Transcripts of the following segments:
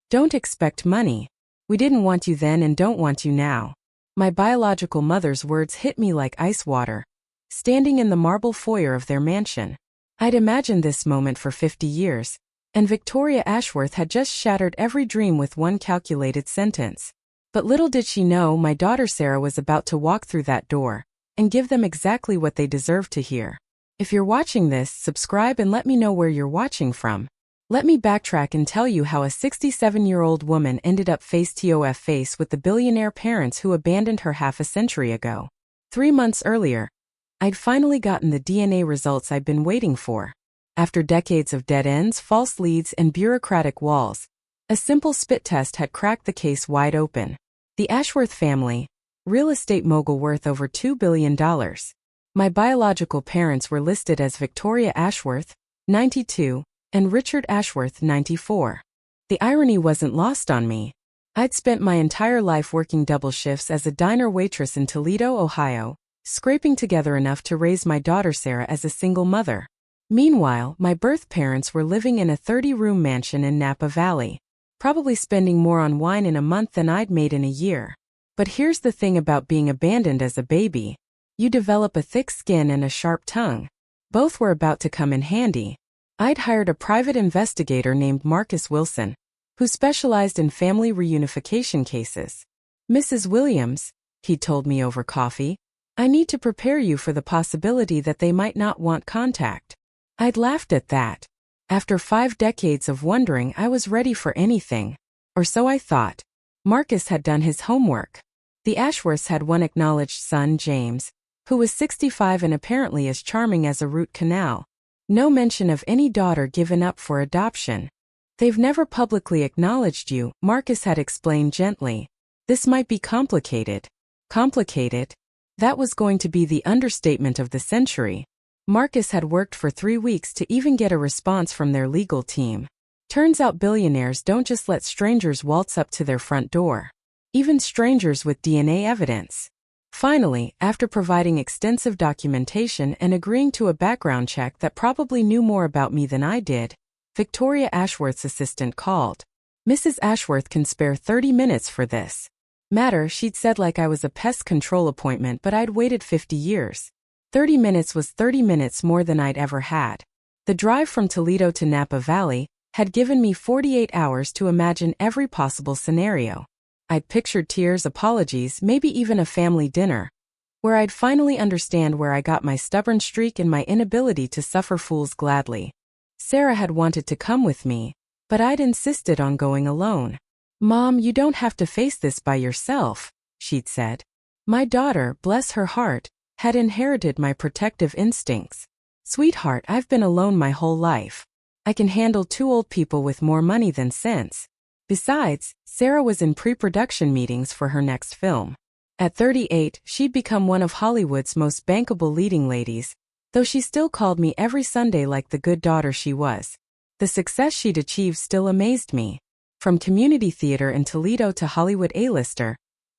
Don't expect money. We didn't want you then and don't want you now. My biological mother's words hit me like ice water. Standing in the marble foyer of their mansion. I'd imagined this moment for 50 years, and Victoria Ashworth had just shattered every dream with one calculated sentence. But little did she know my daughter Sarah was about to walk through that door and give them exactly what they deserved to hear. If you're watching this, subscribe and let me know where you're watching from. Let me backtrack and tell you how a 67-year-old woman ended up face-to-face with the billionaire parents who abandoned her half a century ago. 3 months earlier, I'd finally gotten the DNA results I'd been waiting for. After decades of dead ends, false leads, and bureaucratic walls, a simple spit test had cracked the case wide open. The Ashworth family, real estate mogul worth over $2 billion. My biological parents were listed as Victoria Ashworth, 92, and Richard Ashworth, 94. The irony wasn't lost on me. I'd spent my entire life working double shifts as a diner waitress in Toledo, Ohio, scraping together enough to raise my daughter Sarah as a single mother. Meanwhile, my birth parents were living in a 30-room mansion in Napa Valley, probably spending more on wine in a month than I'd made in a year. But here's the thing about being abandoned as a baby. You develop a thick skin and a sharp tongue. Both were about to come in handy. I'd hired a private investigator named Marcus Wilson, who specialized in family reunification cases. Mrs. Williams, he told me over coffee, I need to prepare you for the possibility that they might not want contact. I'd laughed at that. After 5 decades of wondering, I was ready for anything. Or so I thought. Marcus had done his homework. The Ashworths had one acknowledged son, James, who was 65 and apparently as charming as a root canal. No mention of any daughter given up for adoption. They've never publicly acknowledged you, Marcus had explained gently. This might be complicated. Complicated? That was going to be the understatement of the century. Marcus had worked for 3 weeks to even get a response from their legal team. Turns out billionaires don't just let strangers waltz up to their front door. Even strangers with DNA evidence. Finally, after providing extensive documentation and agreeing to a background check that probably knew more about me than I did, Victoria Ashworth's assistant called. Mrs. Ashworth can spare 30 minutes for this matter, she'd said like I was a pest control appointment, but I'd waited 50 years. 30 minutes was 30 minutes more than I'd ever had. The drive from Toledo to Napa Valley had given me 48 hours to imagine every possible scenario. I'd pictured tears, apologies, maybe even a family dinner, where I'd finally understand where I got my stubborn streak and my inability to suffer fools gladly. Sarah had wanted to come with me, but I'd insisted on going alone. Mom, you don't have to face this by yourself, she'd said. My daughter, bless her heart, had inherited my protective instincts. Sweetheart, I've been alone my whole life. I can handle 2 old people with more money than sense. Besides, Sarah was in pre-production meetings for her next film. At 38, she'd become one of Hollywood's most bankable leading ladies, though she still called me every Sunday like the good daughter she was. The success she'd achieved still amazed me. From community theater in Toledo to Hollywood A-lister.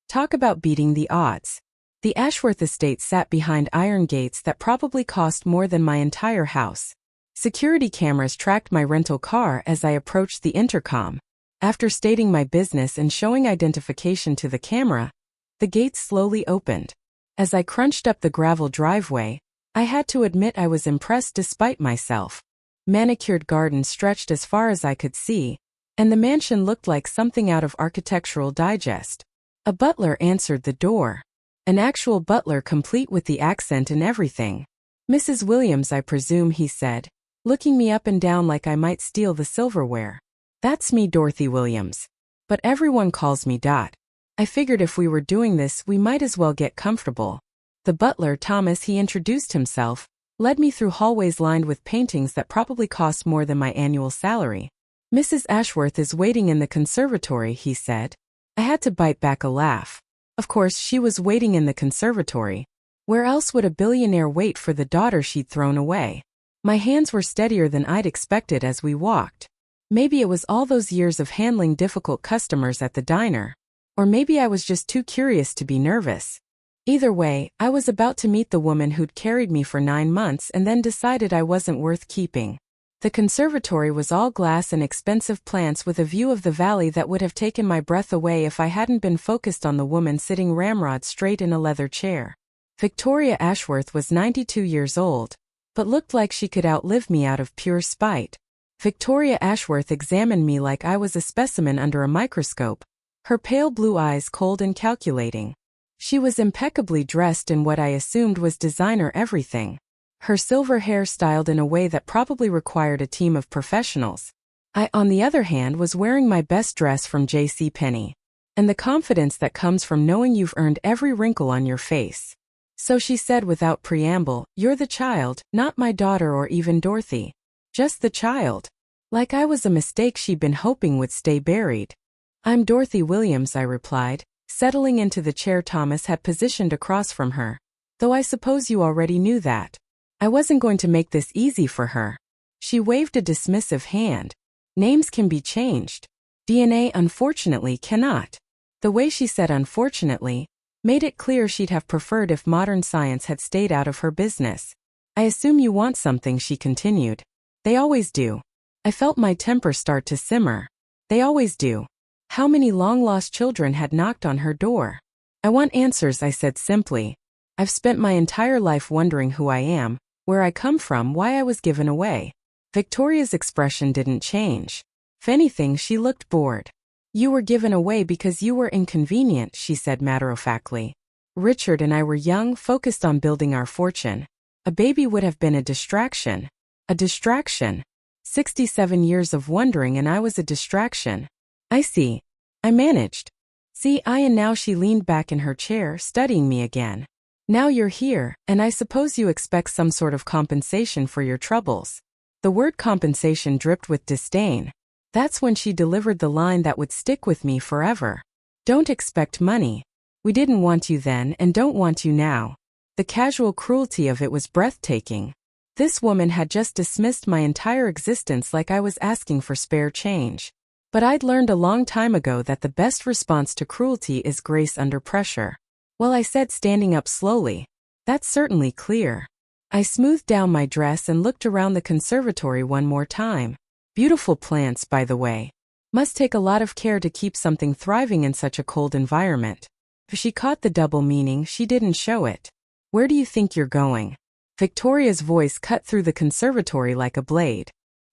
Talk about beating the odds. The Ashworth estate sat behind iron gates that probably cost more than my entire house. Security cameras tracked my rental car as I approached the intercom. After stating my business and showing identification to the camera, the gates slowly opened. As I crunched up the gravel driveway, I had to admit I was impressed despite myself. Manicured gardens stretched as far as I could see, and the mansion looked like something out of Architectural Digest. A butler answered the door. An actual butler complete with the accent and everything. Mrs. Williams, I presume, he said, looking me up and down like I might steal the silverware. That's me, Dorothy Williams. But everyone calls me Dot. I figured if we were doing this, we might as well get comfortable. The butler, Thomas, he introduced himself, led me through hallways lined with paintings that probably cost more than my annual salary. Mrs. Ashworth is waiting in the conservatory, he said. I had to bite back a laugh. Of course, she was waiting in the conservatory. Where else would a billionaire wait for the daughter she'd thrown away? My hands were steadier than I'd expected as we walked. Maybe it was all those years of handling difficult customers at the diner. Or maybe I was just too curious to be nervous. Either way, I was about to meet the woman who'd carried me for 9 months and then decided I wasn't worth keeping. The conservatory was all glass and expensive plants with a view of the valley that would have taken my breath away if I hadn't been focused on the woman sitting ramrod straight in a leather chair. Victoria Ashworth was 92 years old, but looked like she could outlive me out of pure spite. Victoria Ashworth examined me like I was a specimen under a microscope, her pale blue eyes cold and calculating. She was impeccably dressed in what I assumed was designer everything. Her silver hair styled in a way that probably required a team of professionals. I, on the other hand, was wearing my best dress from JCPenney. And the confidence that comes from knowing you've earned every wrinkle on your face. So she said without preamble, "You're the child, not my daughter or even Dorothy. Just the child." Like I was a mistake she'd been hoping would stay buried. "I'm Dorothy Williams," I replied, settling into the chair Thomas had positioned across from her. "Though I suppose you already knew that." I wasn't going to make this easy for her. She waved a dismissive hand. "Names can be changed. DNA unfortunately cannot." The way she said "unfortunately" made it clear she'd have preferred if modern science had stayed out of her business. "I assume you want something," she continued. "They always do." I felt my temper start to simmer. They always do. How many long-lost children had knocked on her door? "I want answers," I said simply. "I've spent my entire life wondering who I am, where I come from, why I was given away." Victoria's expression didn't change. If anything, she looked bored. "You were given away because you were inconvenient," she said matter-of-factly. "Richard and I were young, focused on building our fortune. A baby would have been a distraction." A distraction. 67 years of wondering and I was a distraction. "I see. I managed." "See, and now," she leaned back in her chair, studying me again. "Now you're here, and I suppose you expect some sort of compensation for your troubles." The word compensation dripped with disdain. That's when she delivered the line that would stick with me forever. "Don't expect money. We didn't want you then and don't want you now." The casual cruelty of it was breathtaking. This woman had just dismissed my entire existence like I was asking for spare change. But I'd learned a long time ago that the best response to cruelty is grace under pressure. "Well," I said, standing up slowly. "That's certainly clear." I smoothed down my dress and looked around the conservatory one more time. Beautiful plants, by the way. Must take a lot of care to keep something thriving in such a cold environment. If she caught the double meaning, she didn't show it. "Where do you think you're going?" Victoria's voice cut through the conservatory like a blade.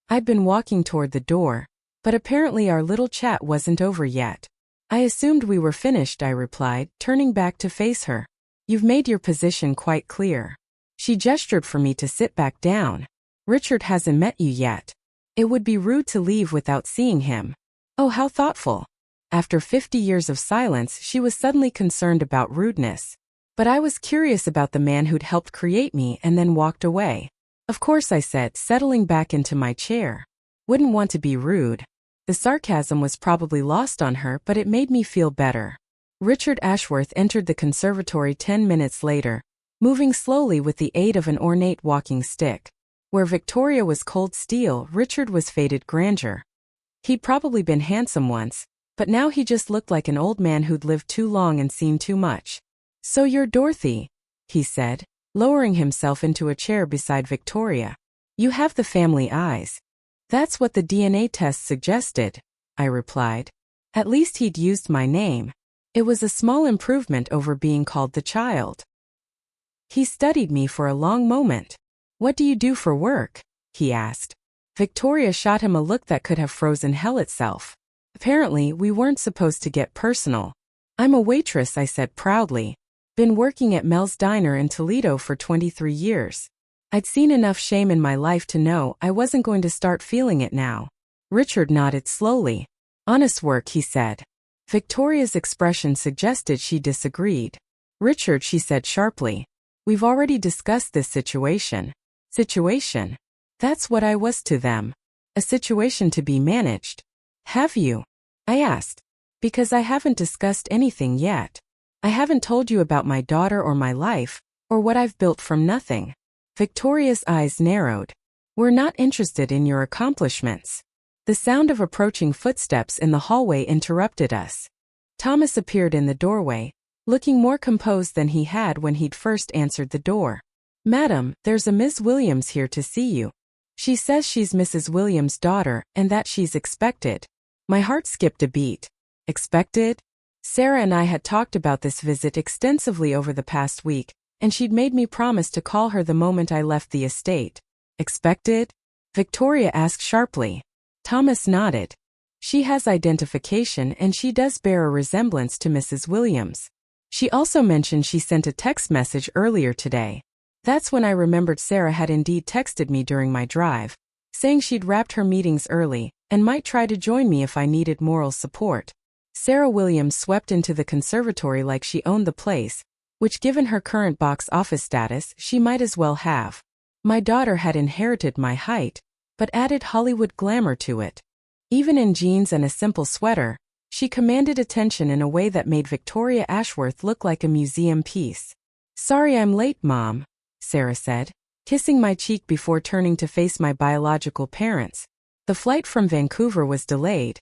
I'd been walking toward the door, but apparently our little chat wasn't over yet. "I assumed we were finished," I replied, turning back to face her. "You've made your position quite clear." She gestured for me to sit back down. "Richard hasn't met you yet. It would be rude to leave without seeing him." "Oh, how thoughtful." After 50 years of silence, she was suddenly concerned about rudeness. But I was curious about the man who'd helped create me and then walked away. "Of course," I said, settling back into my chair. "Wouldn't want to be rude." The sarcasm was probably lost on her, but it made me feel better. Richard Ashworth entered the conservatory 10 minutes later, moving slowly with the aid of an ornate walking stick. Where Victoria was cold steel, Richard was faded grandeur. He'd probably been handsome once, but now he just looked like an old man who'd lived too long and seen too much. "So you're Dorothy," he said, lowering himself into a chair beside Victoria. "You have the family eyes." "That's what the DNA test suggested," I replied. At least he'd used my name. It was a small improvement over being called the child. He studied me for a long moment. "What do you do for work?" he asked. Victoria shot him a look that could have frozen hell itself. Apparently, we weren't supposed to get personal. "I'm a waitress," I said proudly. "Been working at Mel's Diner in Toledo for 23 years. I'd seen enough shame in my life to know I wasn't going to start feeling it now." Richard nodded slowly. "Honest work," he said. Victoria's expression suggested she disagreed. "Richard," she said sharply, "we've already discussed this situation." Situation? That's what I was to them. A situation to be managed. "Have you?" I asked. "Because I haven't discussed anything yet. I haven't told you about my daughter or my life, or what I've built from nothing." Victoria's eyes narrowed. "We're not interested in your accomplishments." The sound of approaching footsteps in the hallway interrupted us. Thomas appeared in the doorway, looking more composed than he had when he'd first answered the door. "Madam, there's a Miss Williams here to see you." She says she's Mrs. Williams' daughter and that she's expected. My heart skipped a beat. Expected? Sarah and I had talked about this visit extensively over the past week, and she'd made me promise to call her the moment I left the estate. Expected? Victoria asked sharply. Thomas nodded. She has identification and she does bear a resemblance to Mrs. Williams. She also mentioned she sent a text message earlier today. That's when I remembered Sarah had indeed texted me during my drive, saying she'd wrapped her meetings early and might try to join me if I needed moral support. Sarah Williams swept into the conservatory like she owned the place, which given her current box office status she might as well have. My daughter had inherited my height, but added Hollywood glamour to it. Even in jeans and a simple sweater, she commanded attention in a way that made Victoria Ashworth look like a museum piece. Sorry I'm late, Mom, Sarah said, kissing my cheek before turning to face my biological parents. The flight from Vancouver was delayed,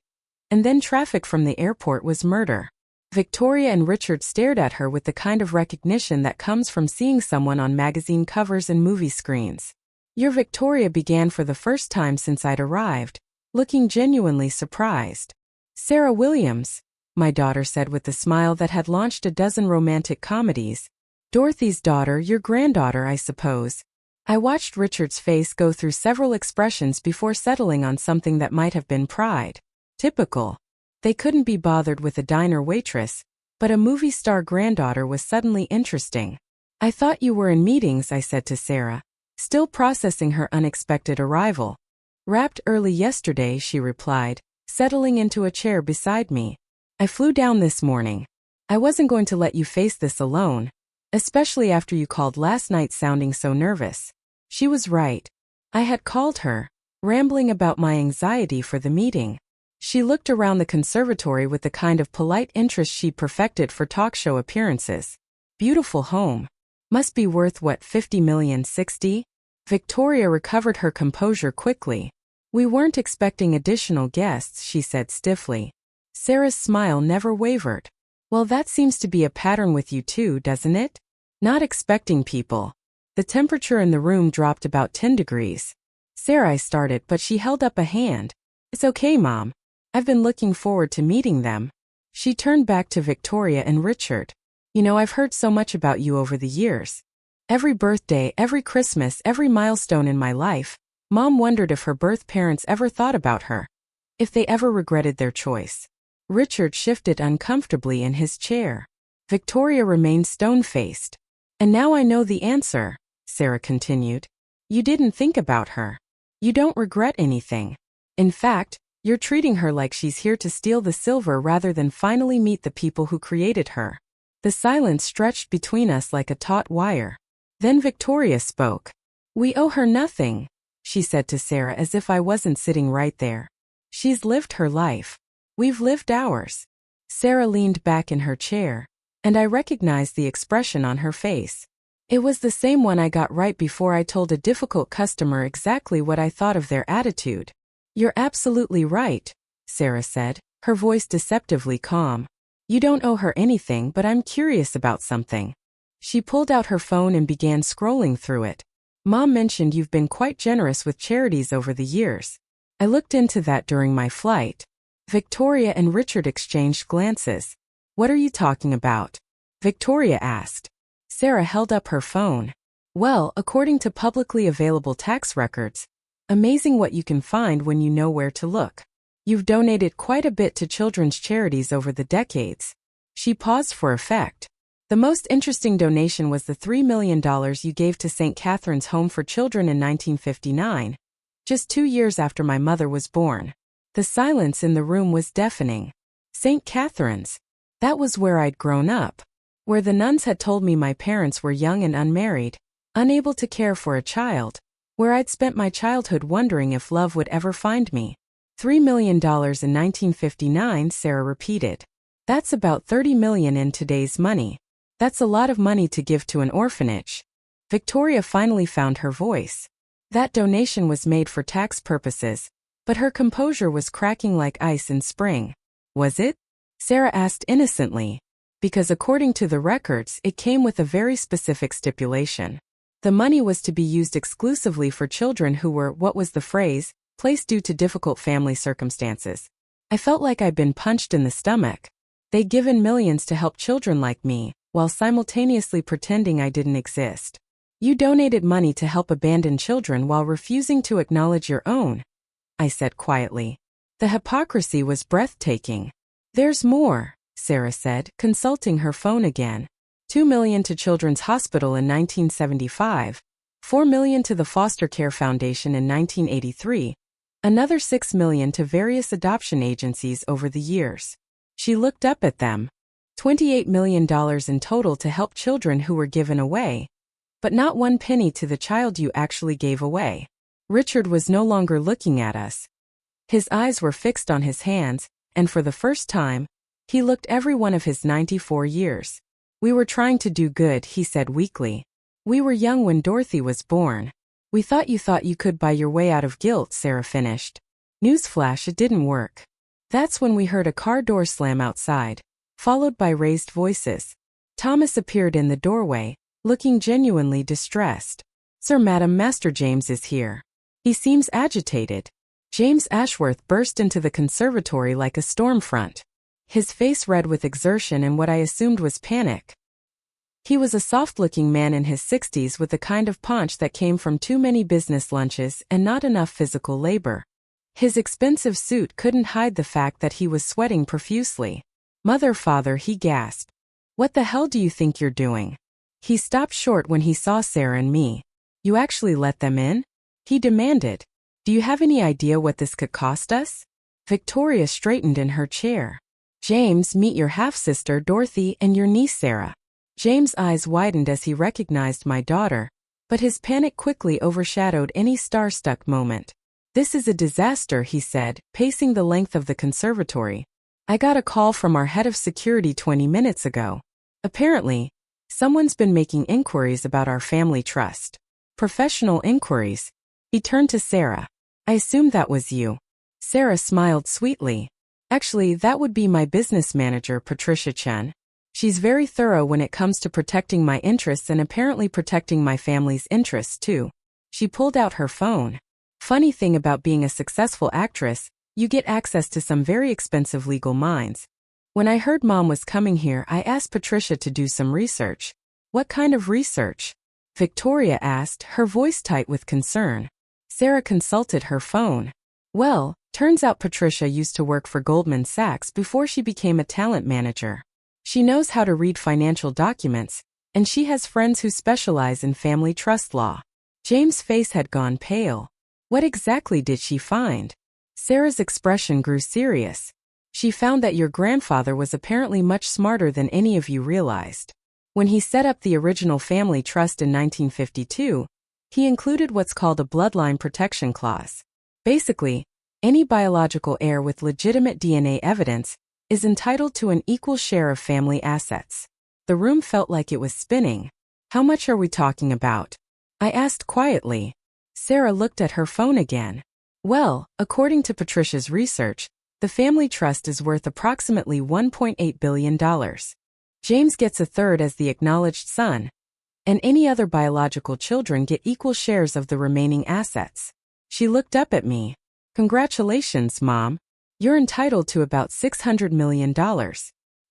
and then traffic from the airport was murder. Victoria and Richard stared at her with the kind of recognition that comes from seeing someone on magazine covers and movie screens. Your Victoria began for the first time since I'd arrived, looking genuinely surprised. Sarah Williams, my daughter said with the smile that had launched a dozen romantic comedies. Dorothy's daughter, your granddaughter, I suppose. I watched Richard's face go through several expressions before settling on something that might have been pride. Typical. They couldn't be bothered with a diner waitress, but a movie star granddaughter was suddenly interesting. I thought you were in meetings, I said to Sarah, still processing her unexpected arrival. Wrapped early yesterday, she replied, settling into a chair beside me. I flew down this morning. I wasn't going to let you face this alone, especially after you called last night sounding so nervous. She was right. I had called her, rambling about my anxiety for the meeting. She looked around the conservatory with the kind of polite interest she'd perfected for talk show appearances. Beautiful home. Must be worth what, 50 million, 60? Victoria recovered her composure quickly. We weren't expecting additional guests, she said stiffly. Sarah's smile never wavered. Well, that seems to be a pattern with you too, doesn't it? Not expecting people. The temperature in the room dropped about 10 degrees. Sarah started, but she held up a hand. It's okay, Mom. I've been looking forward to meeting them. She turned back to Victoria and Richard. You know, I've heard so much about you over the years. Every birthday, every Christmas, every milestone in my life, Mom wondered if her birth parents ever thought about her. If they ever regretted their choice. Richard shifted uncomfortably in his chair. Victoria remained stone-faced. And now I know the answer, Sarah continued. You didn't think about her. You don't regret anything. In fact, you're treating her like she's here to steal the silver rather than finally meet the people who created her. The silence stretched between us like a taut wire. Then Victoria spoke. We owe her nothing, she said to Sarah as if I wasn't sitting right there. She's lived her life. We've lived ours. Sarah leaned back in her chair, and I recognized the expression on her face. It was the same one I got right before I told a difficult customer exactly what I thought of their attitude. You're absolutely right, Sarah said, her voice deceptively calm. You don't owe her anything, but I'm curious about something. She pulled out her phone and began scrolling through it. Mom mentioned you've been quite generous with charities over the years. I looked into that during my flight. Victoria and Richard exchanged glances. What are you talking about? Victoria asked. Sarah held up her phone. Well, according to publicly available tax records, amazing what you can find when you know where to look. You've donated quite a bit to children's charities over the decades. She paused for effect. The most interesting donation was the $3 million you gave to St. Catherine's Home for Children in 1959, just 2 years after my mother was born. The silence in the room was deafening. St. Catherine's. That was where I'd grown up. Where the nuns had told me my parents were young and unmarried, unable to care for a child. Where I'd spent my childhood wondering if love would ever find me. $3 million in 1959, Sarah repeated. That's about 30 million in today's money. That's a lot of money to give to an orphanage. Victoria finally found her voice. That donation was made for tax purposes, but her composure was cracking like ice in spring. Was it? Sarah asked innocently. Because according to the records, it came with a very specific stipulation. The money was to be used exclusively for children who were, what was the phrase, placed due to difficult family circumstances. I felt like I'd been punched in the stomach. They'd given millions to help children like me, while simultaneously pretending I didn't exist. You donated money to help abandoned children while refusing to acknowledge your own, I said quietly. The hypocrisy was breathtaking. There's more, Sarah said, consulting her phone again. $2 million to Children's Hospital in 1975, $4 million to the Foster Care Foundation in 1983, another $6 million to various adoption agencies over the years. She looked up at them. $28 million in total to help children who were given away, but not one penny to the child you actually gave away. Richard was no longer looking at us. His eyes were fixed on his hands, and for the first time, he looked every one of his 94 years. We were trying to do good, he said weakly. We were young when Dorothy was born. We thought you could buy your way out of guilt, Sarah finished. Newsflash, it didn't work. That's when we heard a car door slam outside, followed by raised voices. Thomas appeared in the doorway, looking genuinely distressed. Sir, Madam, Master James is here. He seems agitated. James Ashworth burst into the conservatory like a storm front. His face red with exertion and what I assumed was panic. He was a soft-looking man in his 60s with the kind of paunch that came from too many business lunches and not enough physical labor. His expensive suit couldn't hide the fact that he was sweating profusely. Mother, father, he gasped. What the hell do you think you're doing? He stopped short when he saw Sarah and me. You actually let them in? He demanded. Do you have any idea what this could cost us? Victoria straightened in her chair. James, meet your half-sister Dorothy and your niece Sarah. James' eyes widened as he recognized my daughter, but his panic quickly overshadowed any star-struck moment. This is a disaster, he said, pacing the length of the conservatory. I got a call from our head of security 20 minutes ago. Apparently, someone's been making inquiries about our family trust. Professional inquiries. He turned to Sarah. I assumed that was you. Sarah smiled sweetly. Actually, that would be my business manager, Patricia Chen. She's very thorough when it comes to protecting my interests and apparently protecting my family's interests too. She pulled out her phone. Funny thing about being a successful actress, you get access to some very expensive legal minds. When I heard Mom was coming here, I asked Patricia to do some research. What kind of research? Victoria asked, her voice tight with concern. Sarah consulted her phone. Well, turns out Patricia used to work for Goldman Sachs before she became a talent manager. She knows how to read financial documents, and she has friends who specialize in family trust law. James' face had gone pale. What exactly did she find? Sarah's expression grew serious. She found that your grandfather was apparently much smarter than any of you realized. When he set up the original family trust in 1952, he included what's called a bloodline protection clause. Basically, any biological heir with legitimate DNA evidence is entitled to an equal share of family assets. The room felt like it was spinning. How much are we talking about? I asked quietly. Sarah looked at her phone again. Well, according to Patricia's research, the family trust is worth approximately $1.8 billion. James gets a third as the acknowledged son, and any other biological children get equal shares of the remaining assets. She looked up at me. Congratulations, Mom. You're entitled to about $600 million.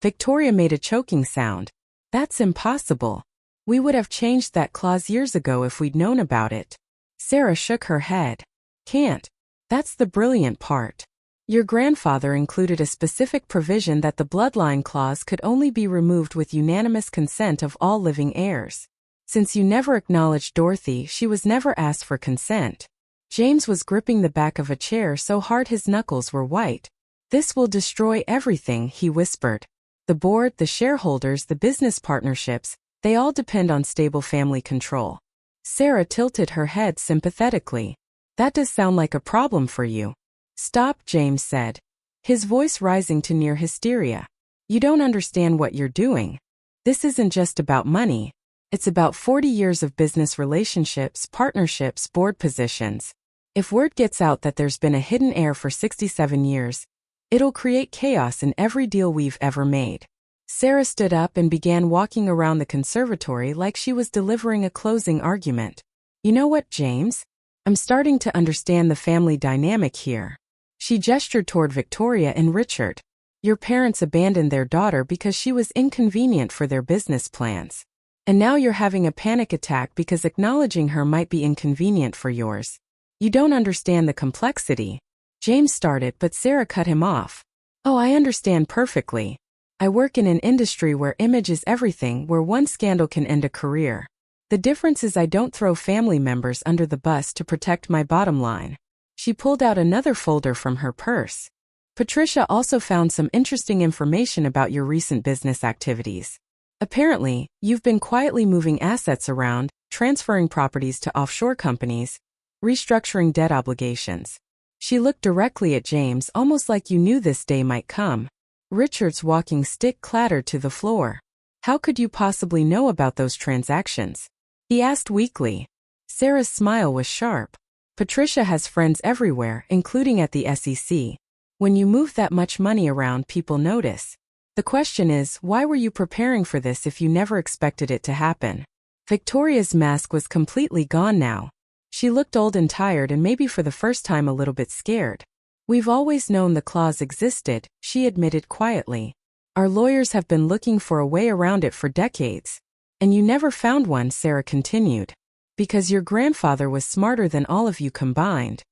Victoria made a choking sound. That's impossible. We would have changed that clause years ago if we'd known about it. Sarah shook her head. Can't. That's the brilliant part. Your grandfather included a specific provision that the bloodline clause could only be removed with unanimous consent of all living heirs. Since you never acknowledged Dorothy, she was never asked for consent. James was gripping the back of a chair so hard his knuckles were white. This will destroy everything, he whispered. The board, the shareholders, the business partnerships, they all depend on stable family control. Sarah tilted her head sympathetically. That does sound like a problem for you. Stop, James said, his voice rising to near hysteria. You don't understand what you're doing. This isn't just about money. It's about 40 years of business relationships, partnerships, board positions. If word gets out that there's been a hidden heir for 67 years, it'll create chaos in every deal we've ever made. Sarah stood up and began walking around the conservatory like she was delivering a closing argument. You know what, James? I'm starting to understand the family dynamic here. She gestured toward Victoria and Richard. Your parents abandoned their daughter because she was inconvenient for their business plans. And now you're having a panic attack because acknowledging her might be inconvenient for yours. You don't understand the complexity. James started, but Sarah cut him off. Oh, I understand perfectly. I work in an industry where image is everything, where one scandal can end a career. The difference is I don't throw family members under the bus to protect my bottom line. She pulled out another folder from her purse. Patricia also found some interesting information about your recent business activities. Apparently, you've been quietly moving assets around, transferring properties to offshore companies, restructuring debt obligations. She looked directly at James, almost like you knew this day might come. Richard's walking stick clattered to the floor. How could you possibly know about those transactions? He asked weakly. Sarah's smile was sharp. Patricia has friends everywhere, including at the SEC. When you move that much money around, people notice. The question is, why were you preparing for this if you never expected it to happen? Victoria's mask was completely gone now. She looked old and tired and maybe for the first time a little bit scared. We've always known the clause existed, she admitted quietly. Our lawyers have been looking for a way around it for decades. And you never found one, Sarah continued. Because your grandfather was smarter than all of you combined.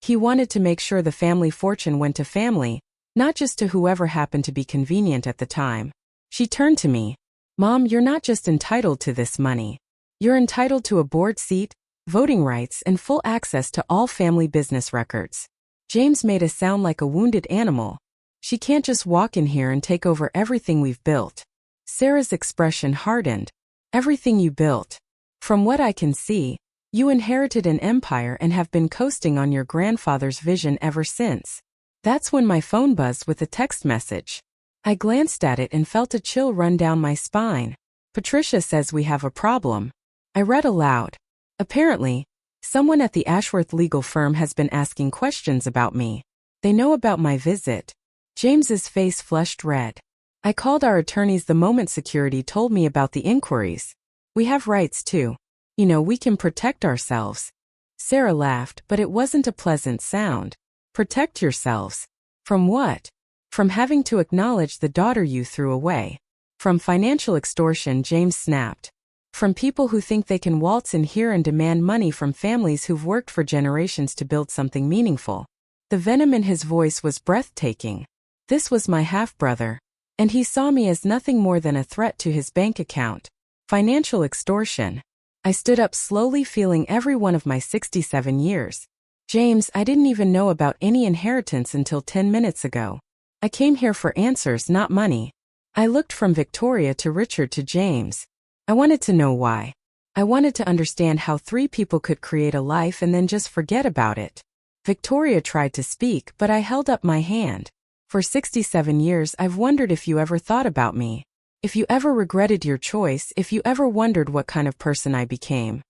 He wanted to make sure the family fortune went to family, not just to whoever happened to be convenient at the time. She turned to me. Mom, you're not just entitled to this money. You're entitled to a board seat, voting rights, and full access to all family business records. James made a sound like a wounded animal. She can't just walk in here and take over everything we've built. Sarah's expression hardened. Everything you built. From what I can see, you inherited an empire and have been coasting on your grandfather's vision ever since. That's when my phone buzzed with a text message. I glanced at it and felt a chill run down my spine. Patricia says we have a problem. I read aloud. Apparently, someone at the Ashworth legal firm has been asking questions about me. They know about my visit. James's face flushed red. I called our attorneys the moment security told me about the inquiries. We have rights too. You know, we can protect ourselves. Sarah laughed, but it wasn't a pleasant sound. Protect yourselves. From what? From having to acknowledge the daughter you threw away. From financial extortion, James snapped. From people who think they can waltz in here and demand money from families who've worked for generations to build something meaningful. The venom in his voice was breathtaking. This was my half-brother, and he saw me as nothing more than a threat to his bank account. Financial extortion. I stood up slowly, feeling every one of my 67 years. James, I didn't even know about any inheritance until 10 minutes ago. I came here for answers, not money. I looked from Victoria to Richard to James. I wanted to know why. I wanted to understand how three people could create a life and then just forget about it. Victoria tried to speak, but I held up my hand. For 67 years I've wondered if you ever thought about me. If you ever regretted your choice, if you ever wondered what kind of person I became.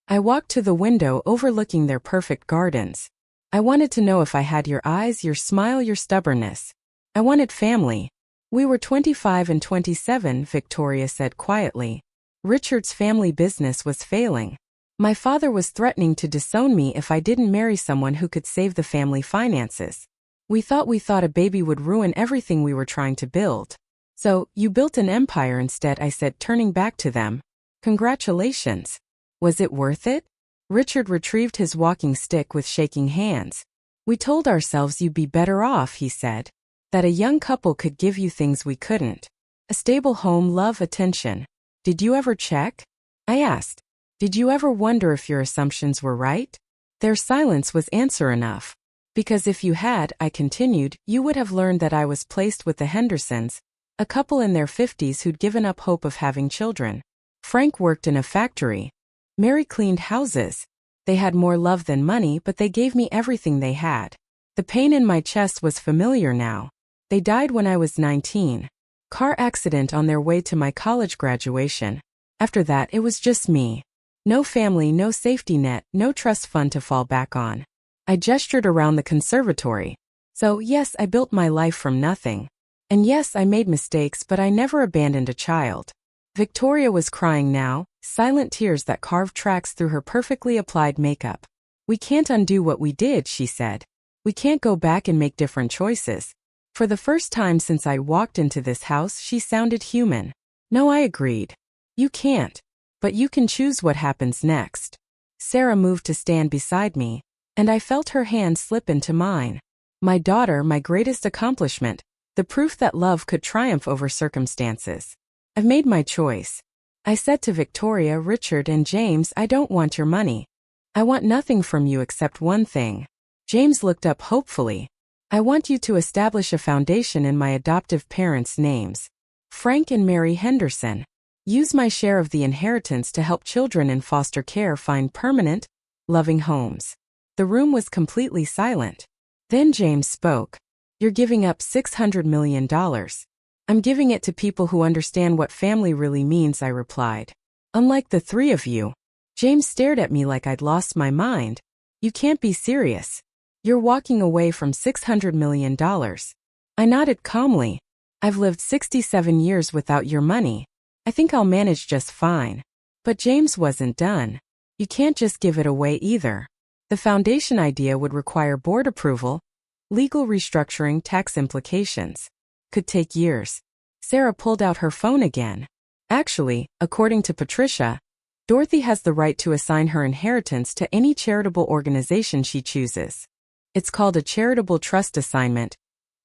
I walked to the window overlooking their perfect gardens. I wanted to know if I had your eyes, your smile, your stubbornness. I wanted family. We were 25 and 27, Victoria said quietly. Richard's family business was failing. My father was threatening to disown me if I didn't marry someone who could save the family finances. We thought a baby would ruin everything we were trying to build. So, you built an empire instead, I said, turning back to them. Congratulations. Was it worth it? Richard retrieved his walking stick with shaking hands. We told ourselves you'd be better off, he said. That a young couple could give you things we couldn't. A stable home, love, attention. Did you ever check? I asked. Did you ever wonder if your assumptions were right? Their silence was answer enough. Because if you had, I continued, you would have learned that I was placed with the Hendersons, a couple in their 50s who'd given up hope of having children. Frank worked in a factory. Mary cleaned houses. They had more love than money, but they gave me everything they had. The pain in my chest was familiar now. They died when I was 19. Car accident on their way to my college graduation. After that, it was just me. No family, no safety net, no trust fund to fall back on. I gestured around the conservatory. So, yes, I built my life from nothing. And yes, I made mistakes, but I never abandoned a child. Victoria was crying now, silent tears that carved tracks through her perfectly applied makeup. We can't undo what we did, she said. We can't go back and make different choices. For the first time since I walked into this house, she sounded human. No, I agreed. You can't. But you can choose what happens next. Sarah moved to stand beside me, and I felt her hand slip into mine. My daughter, my greatest accomplishment, the proof that love could triumph over circumstances. I've made my choice. I said to Victoria, Richard, and James, I don't want your money. I want nothing from you except one thing. James looked up hopefully. I want you to establish a foundation in my adoptive parents' names, Frank and Mary Henderson. Use my share of the inheritance to help children in foster care find permanent, loving homes. The room was completely silent. Then James spoke. You're giving up $600 million. I'm giving it to people who understand what family really means, I replied. Unlike the three of you. James stared at me like I'd lost my mind. You can't be serious. You're walking away from $600 million. I nodded calmly. I've lived 67 years without your money. I think I'll manage just fine. But James wasn't done. You can't just give it away either. The foundation idea would require board approval, legal restructuring, tax implications. Could take years. Sarah pulled out her phone again. Actually, according to Patricia, Dorothy has the right to assign her inheritance to any charitable organization she chooses. It's called a charitable trust assignment,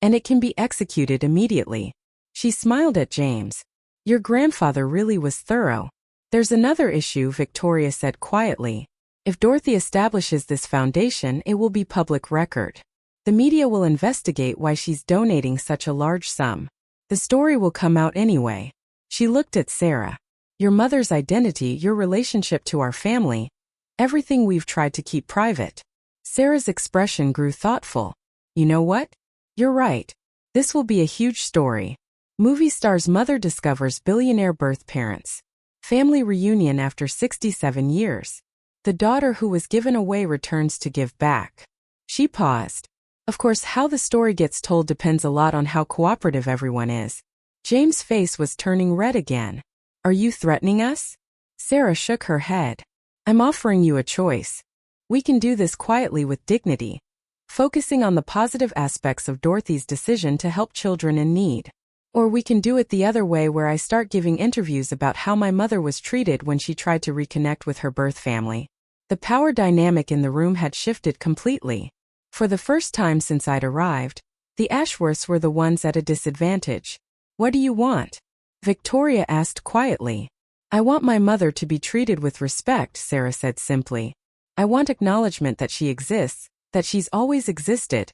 and it can be executed immediately. She smiled at James. Your grandfather really was thorough. There's another issue, Victoria said quietly. If Dorothy establishes this foundation, it will be public record. The media will investigate why she's donating such a large sum. The story will come out anyway. She looked at Sarah. Your mother's identity, your relationship to our family, everything we've tried to keep private. Sarah's expression grew thoughtful. You know what? You're right. This will be a huge story. Movie star's mother discovers billionaire birth parents. Family reunion after 67 years. The daughter who was given away returns to give back. She paused. Of course, how the story gets told depends a lot on how cooperative everyone is. James' face was turning red again. Are you threatening us? Sarah shook her head. I'm offering you a choice. We can do this quietly with dignity, focusing on the positive aspects of Dorothy's decision to help children in need. Or we can do it the other way, where I start giving interviews about how my mother was treated when she tried to reconnect with her birth family. The power dynamic in the room had shifted completely. For the first time since I'd arrived, the Ashworths were the ones at a disadvantage. What do you want? Victoria asked quietly. I want my mother to be treated with respect, Sarah said simply. I want acknowledgement that she exists, that she's always existed,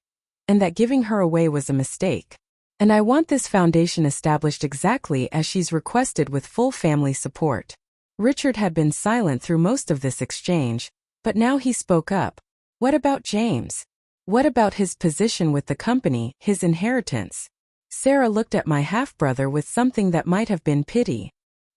and that giving her away was a mistake. And I want this foundation established exactly as she's requested, with full family support. Richard had been silent through most of this exchange, but now he spoke up. What about James? What about his position with the company, his inheritance? Sarah looked at my half-brother with something that might have been pity.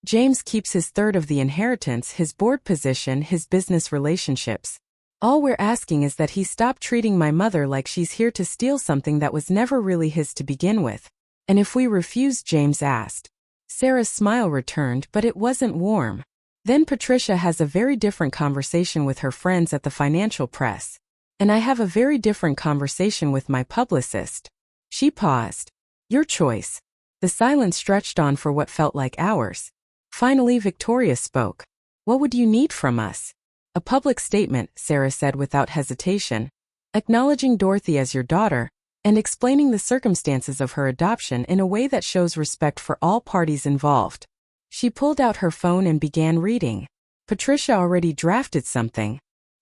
James keeps his third of the inheritance, his board position, his business relationships. All we're asking is that he stop treating my mother like she's here to steal something that was never really his to begin with. And if we refuse, James asked. Sarah's smile returned, but it wasn't warm. Then Patricia has a very different conversation with her friends at the financial press. And I have a very different conversation with my publicist. She paused. Your choice. The silence stretched on for what felt like hours. Finally, Victoria spoke. What would you need from us? A public statement, Sarah said without hesitation, acknowledging Dorothy as your daughter, and explaining the circumstances of her adoption in a way that shows respect for all parties involved. She pulled out her phone and began reading. Patricia already drafted something.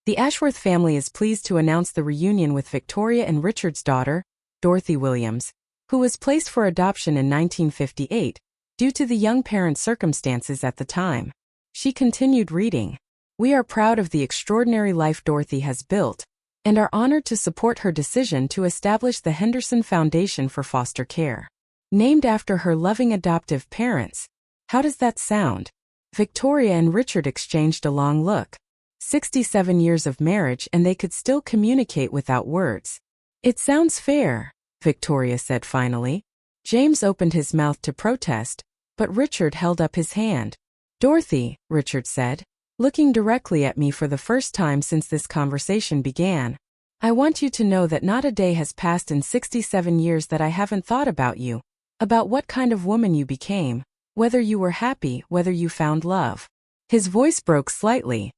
The Ashworth family is pleased to announce the reunion with Victoria and Richard's daughter, Dorothy Williams, who was placed for adoption in 1958, due to the young parents' circumstances at the time. She continued reading. We are proud of the extraordinary life Dorothy has built, and are honored to support her decision to establish the Henderson Foundation for Foster Care, named after her loving adoptive parents. How does that sound? Victoria and Richard exchanged a long look. 67 years of marriage, and they could still communicate without words. It sounds fair, Victoria said finally. James opened his mouth to protest, but Richard held up his hand. "Dorothy," Richard said, looking directly at me for the first time since this conversation began, "I want you to know that not a day has passed in 67 years that I haven't thought about you, about what kind of woman you became, whether you were happy, whether you found love." His voice broke slightly.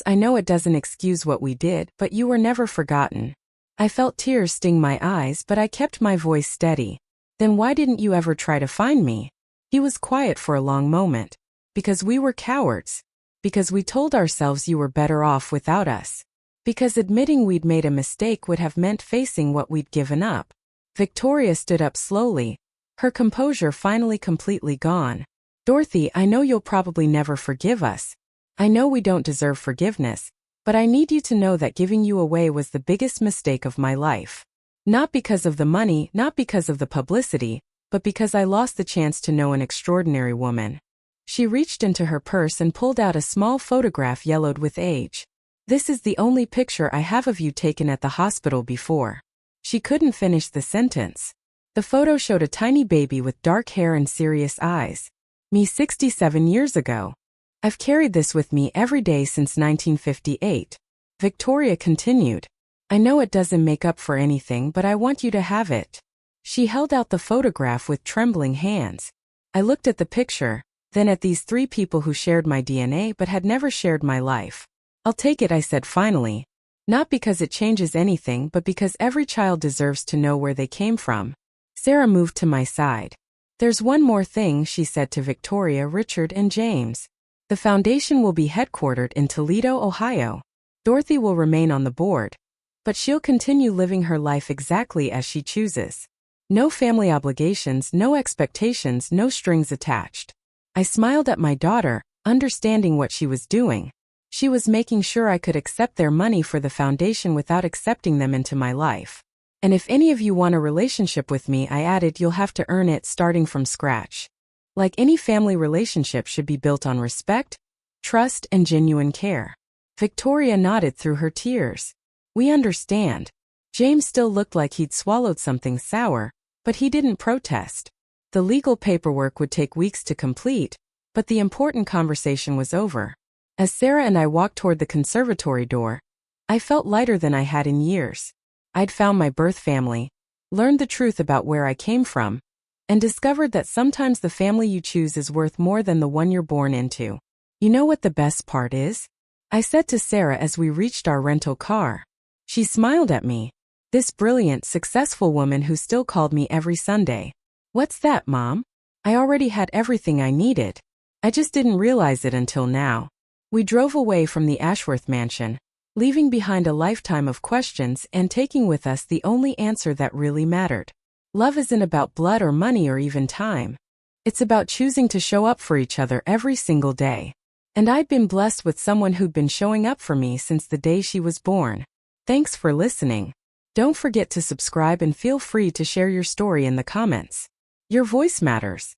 I know it doesn't excuse what we did, but you were never forgotten." I felt tears sting my eyes, but I kept my voice steady. "Then why didn't you ever try to find me?" He was quiet for a long moment. "Because we were cowards. Because we told ourselves you were better off without us. Because admitting we'd made a mistake would have meant facing what we'd given up." Victoria stood up slowly, her composure finally completely gone. "Dorothy, I know you'll probably never forgive us. I know we don't deserve forgiveness, but I need you to know that giving you away was the biggest mistake of my life. Not because of the money, not because of the publicity, but because I lost the chance to know an extraordinary woman." She reached into her purse and pulled out a small photograph yellowed with age. "This is the only picture I have of you taken at the hospital before." She couldn't finish the sentence. The photo showed a tiny baby with dark hair and serious eyes. Me 67 years ago. "I've carried this with me every day since 1958. Victoria continued. "I know it doesn't make up for anything, but I want you to have it." She held out the photograph with trembling hands. I looked at the picture, then at these 3 people who shared my DNA but had never shared my life. "I'll take it," I said finally. "Not because it changes anything, but because every child deserves to know where they came from." Sarah moved to my side. "There's one more thing," she said to Victoria, Richard, and James. "The foundation will be headquartered in Toledo, Ohio. Dorothy will remain on the board, but she'll continue living her life exactly as she chooses. No family obligations, no expectations, no strings attached." I smiled at my daughter, understanding what she was doing. She was making sure I could accept their money for the foundation without accepting them into my life. "And if any of you want a relationship with me," I added, "you'll have to earn it starting from scratch. Like any family relationship should be built on respect, trust, and genuine care." Victoria nodded through her tears. "We understand." James still looked like he'd swallowed something sour, but he didn't protest. The legal paperwork would take weeks to complete, but the important conversation was over. As Sarah and I walked toward the conservatory door, I felt lighter than I had in years. I'd found my birth family, learned the truth about where I came from, and discovered that sometimes the family you choose is worth more than the one you're born into. "You know what the best part is?" I said to Sarah as we reached our rental car. She smiled at me. This brilliant, successful woman who still called me every Sunday. "What's that, Mom?" I already had everything I needed. I just didn't realize it until now. We drove away from the Ashworth mansion, leaving behind a lifetime of questions and taking with us the only answer that really mattered. Love isn't about blood or money or even time. It's about choosing to show up for each other every single day. And I'd been blessed with someone who'd been showing up for me since the day she was born. Thanks for listening. Don't forget to subscribe and feel free to share your story in the comments. Your voice matters.